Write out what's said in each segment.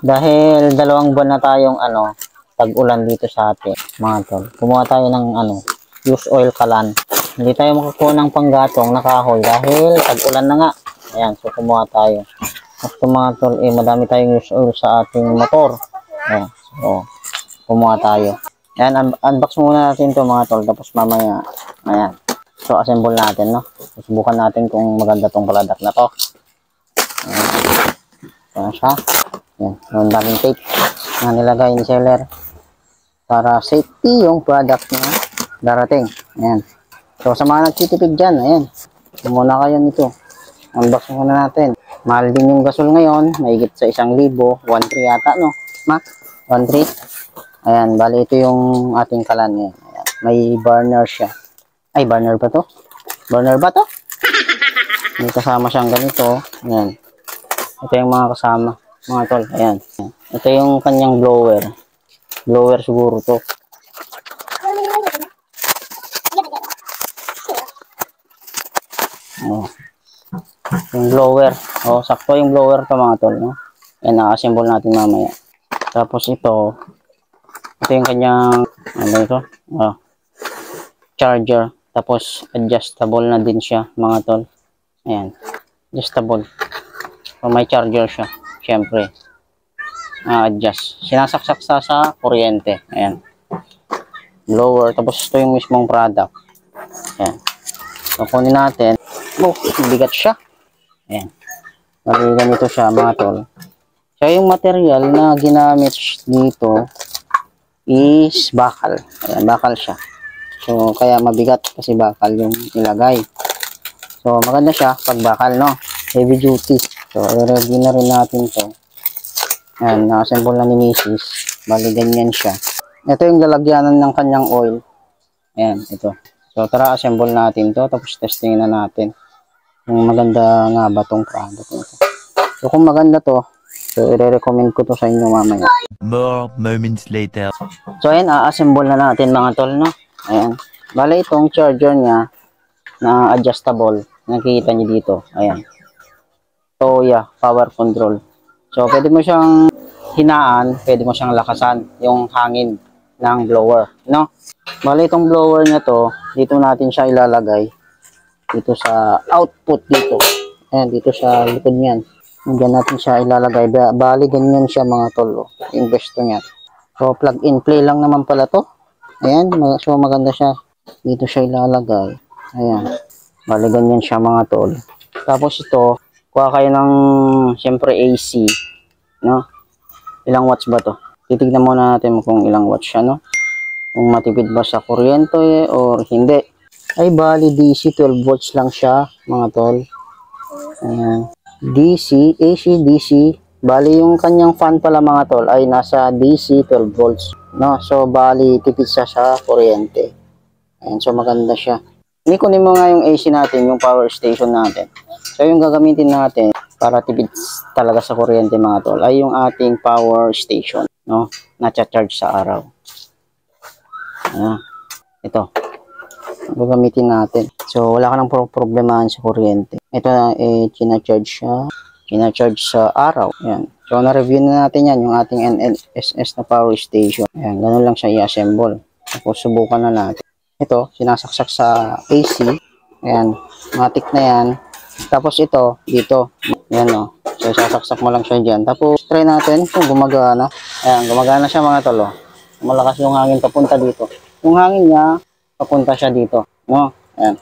Dahil 2 buwan na tayong tag-ulan dito sa atin, mga tol. Kumuha tayo ng use oil kalan. Hindi tayo makakuha ng panggatong na kahoy dahil tag-ulan na nga. Ayan, so kumuha tayo. At mga tol, madami tayong use oil sa ating motor. Ayan, so kumuha tayo. Ayan, unbox muna natin to mga tol. Tapos mamaya, ayan. So assemble natin, no? Susubukan natin kung maganda tong product na to. Ayan siya. Ayan, yung daming tape na nilagay ni seller para safety yung product na darating. Ayan. So sa mga nagtitipid dyan, ayan, muna kayo nito. Unbox muna natin. Mahal din yung gasol ngayon, mahigit sa 1,000, 1.3 yata, no? Ma? 1.3. Ayan, bali ito yung ating kalan. Ayan. May burner siya. Ay, burner ba to? Burner ba to? May kasama siyang ganito. Ayan. Ito yung mga kasama, mga tol. Ayan. Ito yung kanyang blower. Blower siguro to. Oh. Yung blower. Oh, sakto yung blower to mga tol, no? Ayan, na-assemble natin mamaya. Tapos ito yung kanyang, ano ito? Oh, charger. Tapos adjustable na din siya, mga tol. Ayan. Adjustable. So, may charger siya. Siyempre. Adjust. Sinasaksak sa kuryente. Ayan. Blower. Tapos ito yung mismong product. Ayan. So, kunin natin. Oh, bigat siya. Ayan. Bali, ganito siya, mga tol. So, yung material na ginamit dito is bakal. Ayan, bakal siya. So, kaya mabigat kasi bakal yung ilagay. So, maganda siya pag bakal, no? Heavy duty. So, i-review na rin natin to. Ayan, na-assemble na ni Mrs. Bali, ganyan siya. Ito yung lalagyanan ng kanyang oil. Ayan, ito. So, tara, assemble natin to. Tapos, testing na natin. Kung maganda nga ba tong product nito. So, kung maganda to, so, i-recommend ko to sa inyo mamaya. More moments later. So, ayan, assemble na natin mga tol, no? Ayan. Bale, itong charger niya na adjustable. Nakikita niyo dito. Ayan. Toya power control. So, pwede mo siyang hinaan, pwede mo siyang lakasan yung hangin ng blower, no? Bale, itong blower na to, dito natin siya ilalagay. Dito sa output dito. Ayan, dito sa likod niyan. Diyan natin siya ilalagay. Bali, ganyan siya mga tol. Yung besto niya. So, plug and play lang naman pala to. Ayan, so maganda siya. Dito siya ilalagay. Ayan. Bali, ganyan siya mga tol. Tapos ito, kuha kayo ng, siyempre, AC. No? Ilang watts ba to? Titignan muna natin kung ilang watts siya, no? Kung matipid ba sa kuryente or hindi. Ay, bali, DC 12 volts lang siya, mga tol. Ayan. DC, AC, DC. Bali, yung kanyang fan pala mga tol ay nasa DC 12 volts. No? So, bali, tipid siya sa kuryente. Ayan, so maganda siya. Kunin mo nga yung AC natin, yung power station natin. So, yung gagamitin natin para tipid talaga sa kuryente mga tol ay yung ating power station. No? Na-charge sa araw. Ayan. Ito. Gagamitin natin. So, wala ka ng problemahan sa kuryente. Ito na, chinacharge siya. Chinacharge sa araw. Ayan. So, na-review na natin yan, yung ating NLSS na power station. Ayan, ganun lang siya i-assemble. Tapos, subukan na natin. Ito, sinasaksak sa AC. Ayan, matik na yan. Tapos, ito, dito. Ayan, o. So, sasaksak mo lang siya dyan. Tapos, try natin kung gumagana. Ayan, gumagana siya mga tolo. Malakas yung hangin papunta dito. Yung hangin niya, papunta siya dito. No? Ayan.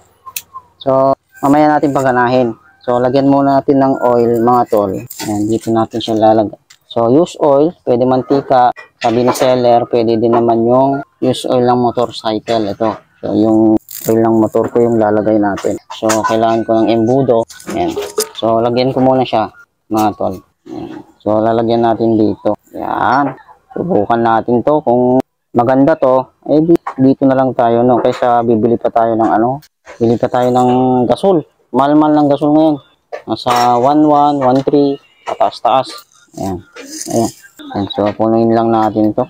So, mamaya natin paganahin. So, lagyan muna natin ng oil, mga tol. Ayan, dito natin siya lalagay. So, use oil, pwede mantika. Sabi ni seller, pwede din naman yung use oil ng motorcycle. Ito. So, yung oil ng motor ko yung lalagay natin. So, kailangan ko ng embudo. Ayan. So, lagyan ko muna siya, mga tol. Ayan. So, lalagyan natin dito. Ayan. Subukan natin to. Kung maganda to, dito na lang tayo, no? Kaysa bibili pa tayo ng bili pa tayo ng gasol. Mahal-mahal ng gasol ngayon. Nasa 1.1, 1.3, pataas-taas. Ayan. Ayan. Ayan. So, punuin lang natin to.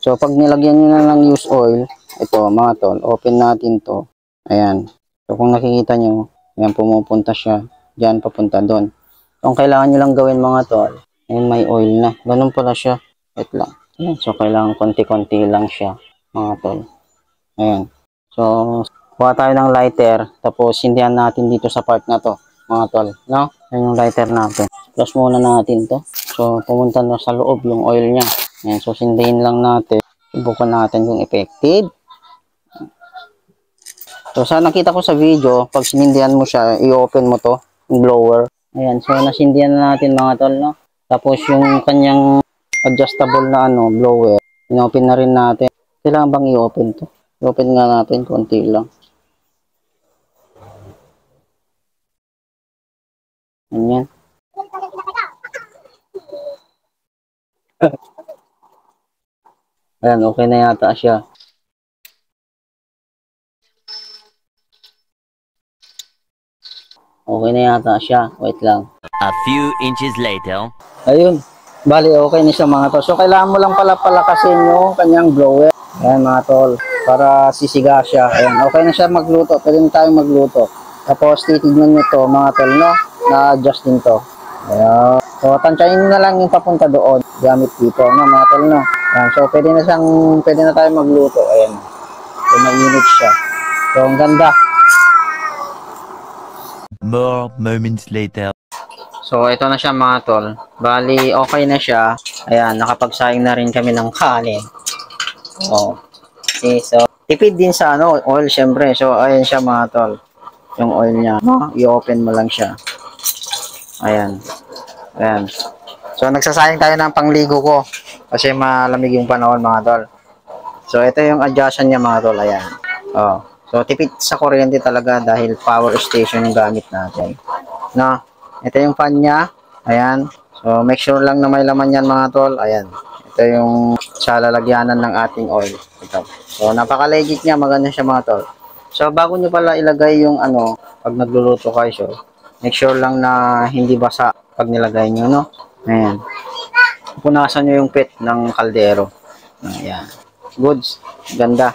So, pag nilagyan nyo na ng use oil, ito, mga tol, open natin to. Ayan. So, kung nakikita nyo, ayan, pumupunta siya. Diyan, papunta doon. Kung kailangan nyo lang gawin mga tol, ayun, may oil na. Ganun pala siya. Wait lang. Ayan, so, kailangan konti-konti lang siya, mga tol. Ayan. So, kuha tayo ng lighter, tapos sindihan natin dito sa part na to, mga tol. No? Ayan yung lighter natin. Plus muna natin to. So, pumunta na sa loob yung oil niya. Ayan, so, sindihin lang natin. Subukan natin kung effective. So, sa nakita ko sa video, pag sinindihan mo siya, i-open mo to, yung blower. Ayan, so, nasindihan na natin mga tol, no? Tapos, yung kanyang adjustable na blower, in-open na rin natin. Kailangan bang i-open to? I-open nga natin, konti lang. Ayan. Ayan, okay na yata siya. Okay na yata siya. Wait lang. A few inches later. Ayun. Bali, okay na siya mga tol. So, kailangan mo lang pala palakasin yung kanyang blower. Ayan mga tol. Para sisiga siya. Ayan. Okay na siya magluto. Pwede na tayong magluto. Tapos, titignan nyo to mga tol, no? Na-adjust din to. Ayan. So, tansyahin nyo na lang yung papunta doon. Gamit dito, no? Mga tol, no? Ayan. So, pwede na tayong magluto. Ayan. So, mainit siya. So, ang ganda. More moments later. So, ito na siya mga tol. Bali, okay na siya. Ayan, nakapagsaing na rin kami ng kanin. Oh. Okay, so, tipid din sa oil syempre. So, ayan siya mga tol. Yung oil niya. I-open mo lang siya. Ayan. Ayan. So, nagsasayang tayo ng pangligo ko. Kasi malamig yung panahon mga tol. So, ito yung adjustment niya mga tol. Ayan. Oh. So, tipid sa kuryente talaga dahil power station yung gamit natin. No? Ito yung fan niya. Ayan. So, make sure lang na may laman yan mga tol. Ayan. Ito yung sa lalagyanan ng ating oil. Ito. So, napaka-legit niya. Maganda siya mga tol. So, bago nyo pala ilagay yung pag nagluluto kayo, so, make sure lang na hindi basa pag nilagay nyo, no? Ayan. Punasan nyo yung pit ng kaldero. Ayan. Goods. Ganda.